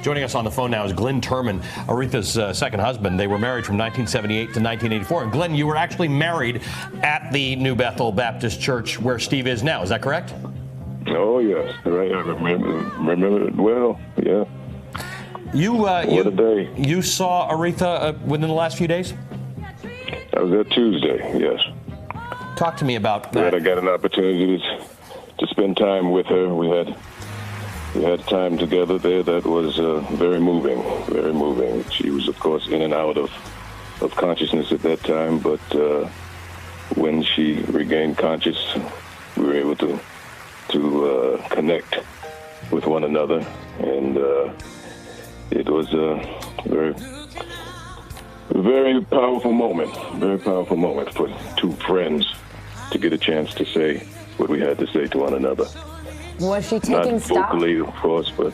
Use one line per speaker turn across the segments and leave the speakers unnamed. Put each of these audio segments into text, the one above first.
Joining us on the phone now is Glynn Turman, Aretha's second husband. They were married from 1978 to 1984. And Glynn, you were actually married at the New Bethel Baptist Church where Steve is now. Is that correct?
Oh, yes. Right. I remember it well. Yeah. What a day.
You saw Aretha within the last few days?
I was there Tuesday, yes.
Talk to me about that.
I got an opportunity to spend time with her. We had time together there that was very moving, very moving. She was, of course, in and out of consciousness at that time, but when she regained conscious, we were able to connect with one another, and it was a very powerful moment for two friends to get a chance to say what we had to say to one another.
Was she taking stock?
Not vocally, of course, but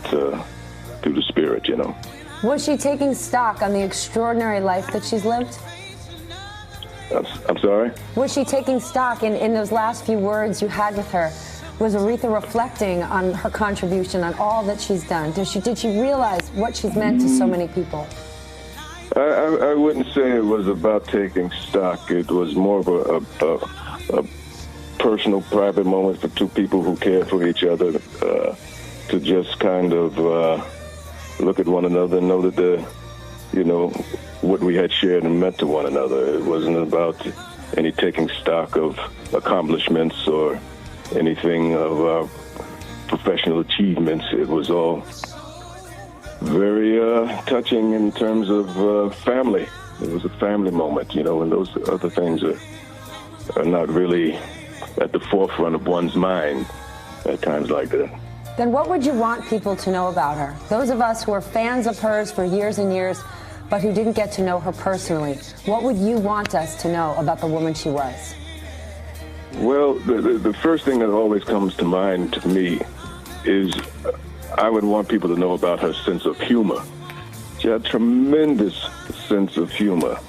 through the spirit, you know.
Was she taking stock on the extraordinary life that she's lived?
I'm sorry?
Was she taking stock in those last few words you had with her? Was Aretha reflecting on her contribution, on all that she's done? Did she realize what she's meant to so many people?
I wouldn't say it was about taking stock. It was more of a personal, private moment for two people who cared for each other, to just kind of look at one another and know that what we had shared and meant to one another. It wasn't about any taking stock of accomplishments or anything of professional achievements. It was all very touching in terms of family. It was a family moment, and those other things are not really at the forefront of one's mind at times like that.
Then what would you want people to know about her? Those of us who are fans of hers for years and years, but who didn't get to know her personally, what would you want us to know about the woman she was?
Well, the first thing that always comes to mind to me is I would want people to know about her sense of humor. She had a tremendous sense of humor.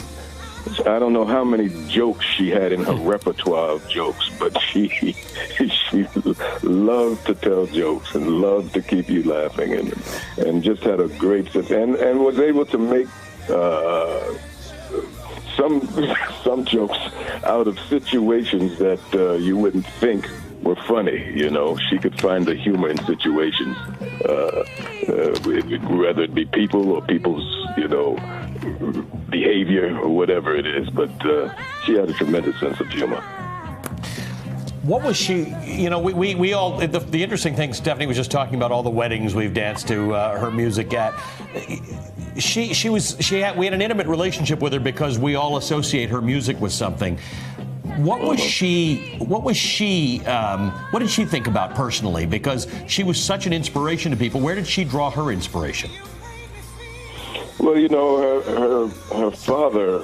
I don't know how many jokes she had in her repertoire of jokes, but she loved to tell jokes and loved to keep you laughing, and just had a great sense, and was able to make some jokes out of situations that you wouldn't think were funny. She could find the humor in situations, whether it be people or people's, behavior or whatever it is. But she had a tremendous sense of humor.
What was she? We all. The interesting thing, Stephanie was just talking about all the weddings we've danced to her music at. We had an intimate relationship with her because we all associate her music with something. What did she think about personally? Because she was such an inspiration to people. Where did she draw her inspiration?
Well, her father,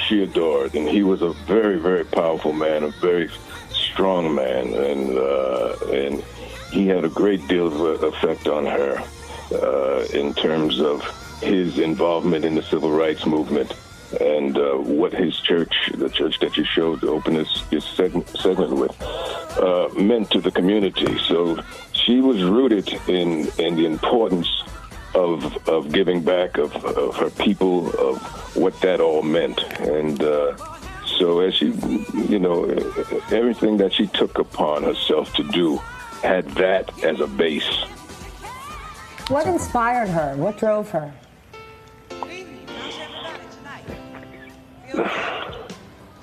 she adored, and he was a very, very powerful man, a very strong man, and he had a great deal of effect on her in terms of his involvement in the civil rights movement, and what his church, the church that you showed to open this segment with, meant to the community. So she was rooted in the importance of giving back, of her people, of what that all meant. And so as she, everything that she took upon herself to do had that as a base.
What inspired her? What drove her?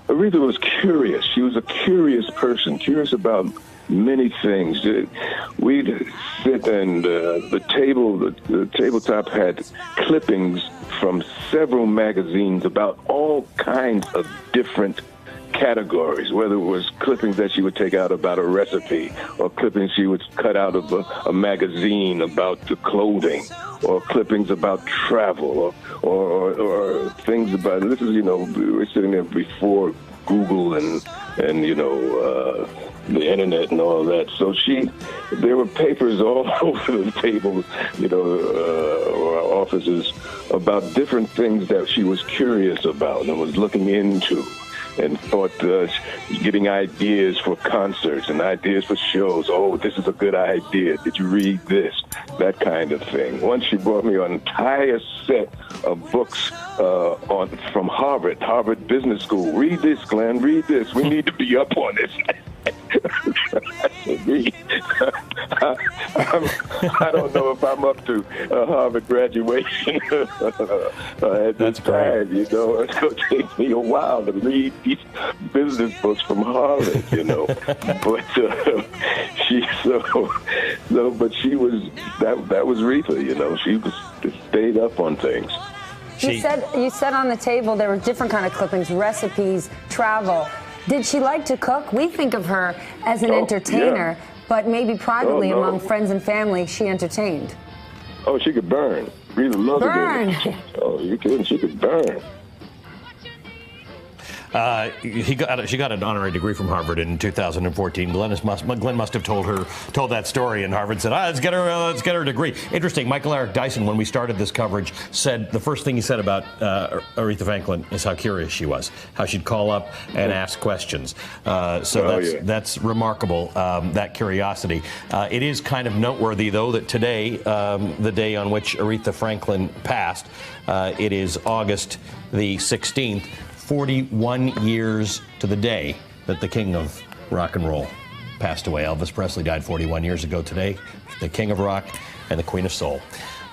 Aretha was curious. She was a curious person, curious about many things. We'd sit and the tabletop had clippings from several magazines about all kinds of different categories, whether it was clippings that she would take out about a recipe, or clippings she would cut out of a magazine about the clothing, or clippings about travel, or things about, this is, we were sitting there before Google and the internet and all that. So there were papers all over the table, or our offices, about different things that she was curious about and was looking into. and thought getting ideas for concerts and ideas for shows. Oh, this is a good idea. Did you read this? That kind of thing. Once she brought me an entire set of books from Harvard Business School. Read this, Glenn. Read this. We need to be up on this. I don't know if I'm up to a Harvard graduation at this time. You know, it's going to take me a while to read these business books from Harvard. You know, but but she was that was Aretha. You know, she stayed up on things.
You said on the table there were different kind of clippings, recipes, travel. Did she like to cook? We think of her as an entertainer, but maybe privately among friends and family, she entertained.
Oh, she could burn. Aretha loved to burn. Oh, you kidding? She could burn.
She got an honorary degree from Harvard in 2014. Glenn must have told that story, and Harvard said, let's get her a degree. Interesting. Michael Eric Dyson, when we started this coverage, said the first thing he said about Aretha Franklin is how curious she was, how she'd call up and ask questions. That's remarkable, that curiosity. It is kind of noteworthy, though, that today, the day on which Aretha Franklin passed, it is August the 16th. 41 years to the day that the king of rock and roll passed away. Elvis Presley died 41 years ago today, the king of rock and the queen of soul.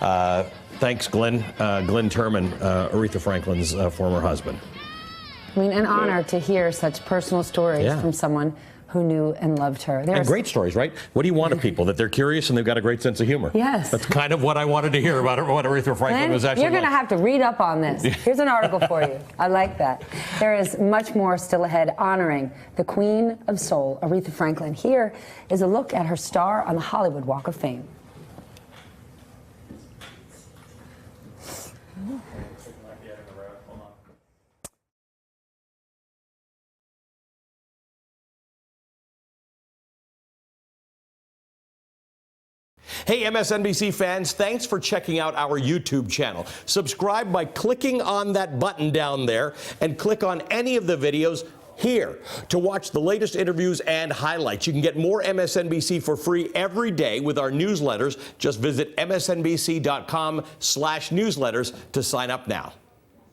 Thanks, Glynn. Glynn Turman, Aretha Franklin's former husband.
I mean, an honor to hear such personal stories from someone who knew and loved her.
And great stories, right? What do you want of people? That they're curious and they've got a great sense of humor.
Yes.
That's kind of what I wanted to hear about what Aretha Franklin was actually
You're going to have to read up on this. Here's an article for you. I like that. There is much more still ahead honoring the Queen of Soul, Aretha Franklin. Here is a look at her star on the Hollywood Walk of Fame.
Hey, MSNBC fans, thanks for checking out our YouTube channel. Subscribe by clicking on that button down there and click on any of the videos here to watch the latest interviews and highlights. You can get more MSNBC for free every day with our newsletters. Just visit msnbc.com/newsletters to sign up now.